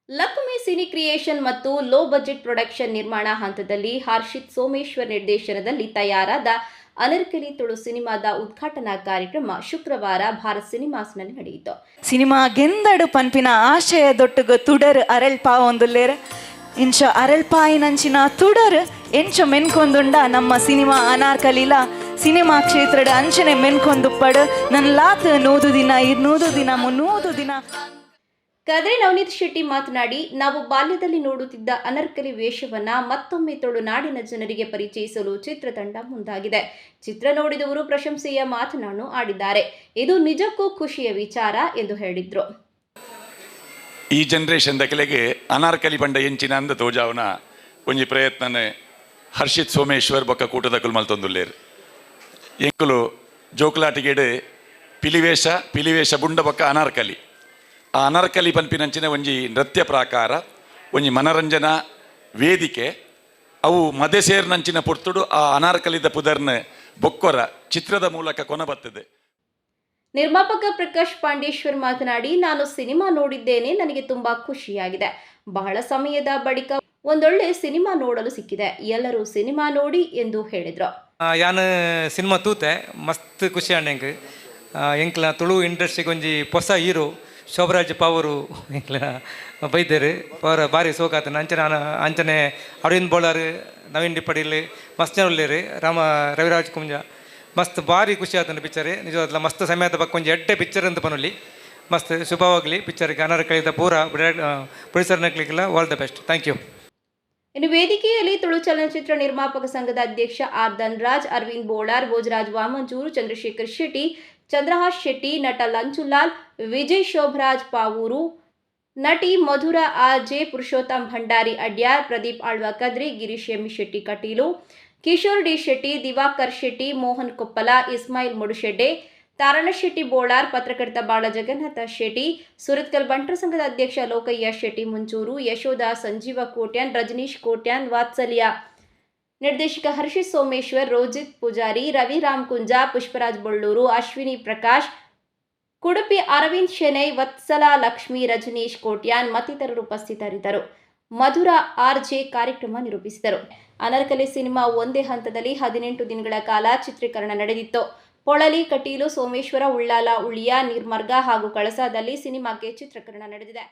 Lakshmi cine creation ಮತ್ತು low budget production ನಿರ್ಮಾಣ ಹಂತದಲ್ಲಿ ಹರ್ಷಿತ್ ಸೋಮೇಶ್ವರ್ ನಿರ್ದೇಶನದಲ್ಲಿ ತಯಾರಾದ ಅನರ್ಕಲಿ ತುಳು ಸಿನಿಮಾದ ಉದ್ಘಾಟನಾ ಕಾರ್ಯಕ್ರಮ ಶುಕ್ರವಾರ ಭಾರತ್ ಸಿನಿಮಾಸ್ನಲ್ಲಿ ನಡೆಯಿತು. ಸಿನಿಮಾ ಗೆಂದಡು ಪನ್ಪಿನ ಆಶಯ ದೊಟ್ಟುಗ ತುಡರ್ ಅರಳ್ಪಾ ಒಂದುಲ್ಲೇರ ಇಂಚ ಅರಳ್ಪಾಯಿನಂಚಿನ ತುಡರ್ ಎಂಚ ಮೆನ್ಕೊಂದುಂಡ ನಮ್ಮ ಸಿನಿಮಾ ಅನಾರ್ಕಲಿಲ ಸಿನಿಮಾ ಕ್ಷೇತ್ರದ ಅಂಚನೆ ಮೆನ್ಕೊಂದುಪ್ಪಡು ನನ್ನ ಲಾತ್ 100 ದಿನ 200 ದಿನ 300 ದಿನ. ಕದ್ರೆ ನವನೀತ್ ಶೆಟ್ಟಿ ಮಾತನಾಡಿ, ನಾವು ಬಾಲ್ಯದಲ್ಲಿ ನೋಡುತ್ತಿದ್ದ ಅನರ್ಕಲಿ ವೇಷವನ್ನ ಮತ್ತೊಮ್ಮೆ ತುಳುನಾಡಿನ ಜನರಿಗೆ ಪರಿಚಯಿಸಲು ಚಿತ್ರತಂಡ ಮುಂದಾಗಿದೆ. ಚಿತ್ರ ನೋಡಿದವರು ಪ್ರಶಂಸೆಯ ಮಾತನಾಡು ಆಡಿದ್ದಾರೆ. ಇದು ನಿಜಕ್ಕೂ ಖುಷಿಯ ವಿಚಾರ ಎಂದು ಹೇಳಿದ್ರು. ಈ ಜನರೇಷನ್ ದಕಲೆಗೆ ಅನಾರ್ಕಲಿ ಬಂಡ ಎಂಚಿನ ಅಂದ ತೋಜಾವನ ಒಂಜಿ ಪ್ರಯತ್ನನೆ ಹರ್ಷಿತ್ ಸೋಮೇಶ್ವರ್ ಬೊಕ್ಕ ಕೂಟದ ಕುಲ್ಮಲ್ತೊಂದುಲ್ಲೇರು ಎಂಕುಲು ಜೋಕುಲಾಟಿಗೆಡೆ ಪಿಲಿವೇಷ ಬುಂಡ ಬೊಕ್ಕ ಅನಾರ್ಕಲಿ ಆ ಅನಾರ್ಕಲಿ ಪನ್ಪಿನಂಚಿನ ಒಂಜಿ ನೃತ್ಯ ಪ್ರಾಕಾರ ಒಂಜಿ ಮನರಂಜನಾ ವೇದಿಕೆ ಅವು ಮದೆ ಸೇರ್ನಂಚಿನ ಪುರ್ತುಡು ಆ ಅನಾರ್ಕಲಿದ ಪುದರ್ನ ಬೊಕ್ಕೊರ ಚಿತ್ರದ ಮೂಲಕ ಕೊನಬತ್ತದೆ. ನಿರ್ಮಾಪಕ ಪ್ರಕಾಶ್ ಪಾಂಡೇಶ್ವರ್ ಮಾತನಾಡಿ, ನಾನು ಸಿನಿಮಾ ನೋಡಿದ್ದೇನೆ, ನನಗೆ ತುಂಬಾ ಖುಷಿಯಾಗಿದೆ. ಬಹಳ ಸಮಯದ ಬಳಿಕ ಒಂದೊಳ್ಳೆ ಸಿನಿಮಾ ನೋಡಲು ಸಿಕ್ಕಿದೆ. ಎಲ್ಲರೂ ಸಿನಿಮಾ ನೋಡಿ ಎಂದು ಹೇಳಿದ್ರು. ಯಾನ್ ಸಿನಿಮಾ ತೂತೆ ಮಸ್ತ್ ಖುಷಿ ಅಂಡ್ ಎಂಕ್ಲ ತುಳು ಇಂಡಸ್ಟ್ರಿಗೆ ಒಂಜಿ ಹೊಸ ಹೀರೋ ಶೋಭರಾಜ್ ಪವರು ಎಂಕ್ಲ ಬೈದರು ಪವರ ಭಾರಿ ಸೋಕಾತನ ಅಂಚನೆ ಅರವಿಂದ್ ಬೋಳರ್ ನವೀನ್ ಡಿಪ್ಪಡಿಲ್ ಮಸ್ತ್ ಜನ ಉಳ್ಳೇರು ರವಿರಾಜ್ ಕುಂಜ ಮಸ್ತ್ ಭಾರಿ ಖುಷಿ ಆತನ ಪಿಕ್ಚರ್ ನಿಜವಾದ ಮಸ್ತ್ ಸಮಯದ ಬಗ್ಗೆ ಒಂಜಿ ಎಡ್ಡೆ ಪಿಕ್ಚರ್ ಅಂತ ಪನೊಲಿ ಮಸ್ತ್ ಶುಭವಾಗಲಿ ಪಿಕ್ಚರ್ಗೆ ಅನಾರ್ಕಲಿದ ಪೂರ ಪ್ರೊಡ್ಯೂಸರ್ನಕ್ಲಿಗೆಲ್ಲ all the best. Thank you. ಇನ್ನು ವೇದಿಕೆಯಲ್ಲಿ ತುಳು ಚಲನಚಿತ್ರ ನಿರ್ಮಾಪಕ ಸಂಘದ ಅಧ್ಯಕ್ಷ ಆರ್ ಧನ್ರಾಜ್, ಅರವಿಂದ್ ಬೋಳಾರ್, ಭೋಜರಾಜ್ ವಾಮಂಜೂರು, ಚಂದ್ರಶೇಖರ್ ಶೆಟ್ಟಿ, ಚಂದ್ರಹಾಸ್ ಶೆಟ್ಟಿ, ನಟ ಲಂಚುಲಾಲ್, ವಿಜಯ್ ಶೋಭರಾಜ್ ಪಾವೂರು, ನಟಿ Madhura RJ, Purushottam Bhandari Adyar, Pradeep Alva Kadri, Girish M Shetty Kateel, Kishore D Shetty, Diwakar Shetty, Mohan Koppala, Ismail Mudushedde, Tarana Shetty Bolar, ಪತ್ರಕರ್ತ ಬಾಳ ಜಗನ್ನಾಥ ಶೆಟ್ಟಿ, ಸುರತ್ಕಲ್ ಬಂಟರ ಸಂಘದ ಅಧ್ಯಕ್ಷ ಲೋಕಯ್ಯ ಶೆಟ್ಟಿ ಮುಂಚೂರು, ಯಶೋಧ, ಸಂಜೀವ ಕೋಟ್ಯಾನ್, ರಜನೀಶ್ ಕೋಟ್ಯಾನ್, ವಾತ್ಸಲ್ಯ ನಿರ್ದೇಶಕ ಹರ್ಷಿತ್ ಸೋಮೇಶ್ವರ್, ರೋಜಿತ್ ಪೂಜಾರಿ, ರವಿ ರಾಮ್ ಕುಂಜ, ಪುಷ್ಪರಾಜ್ ಬೊಳ್ಳೂರು, ಅಶ್ವಿನಿ ಪ್ರಕಾಶ್, ಕುಡುಪಿ ಅರವಿಂದ್ ಶೆನೈ, ವತ್ಸಲ ಲಕ್ಷ್ಮಿ, ರಜನೀಶ್ ಕೋಟ್ಯಾನ್ ಮತ್ತಿತರರು ಉಪಸ್ಥಿತರಿದ್ದರು. ಮಧುರ ಆರ್.ಜೆ ಕಾರ್ಯಕ್ರಮ ನಿರೂಪಿಸಿದರು. ಅನರ್ಕಲಿ ಸಿನಿಮಾ ಒಂದೇ ಹಂತದಲ್ಲಿ 18 ದಿನಗಳ ಕಾಲ ಚಿತ್ರೀಕರಣ ನಡೆದಿತ್ತು. ಪೊಳಲಿ, ಕಟೀಲು, ಸೋಮೇಶ್ವರ, ಉಳ್ಳಾಲ, ಉಳಿಯ, ನಿರ್ಮರ್ಗ ಹಾಗೂ ಕಳಸಾದಲ್ಲಿ ಸಿನಿಮಾಕ್ಕೆ ಚಿತ್ರೀಕರಣ ನಡೆದಿದೆ.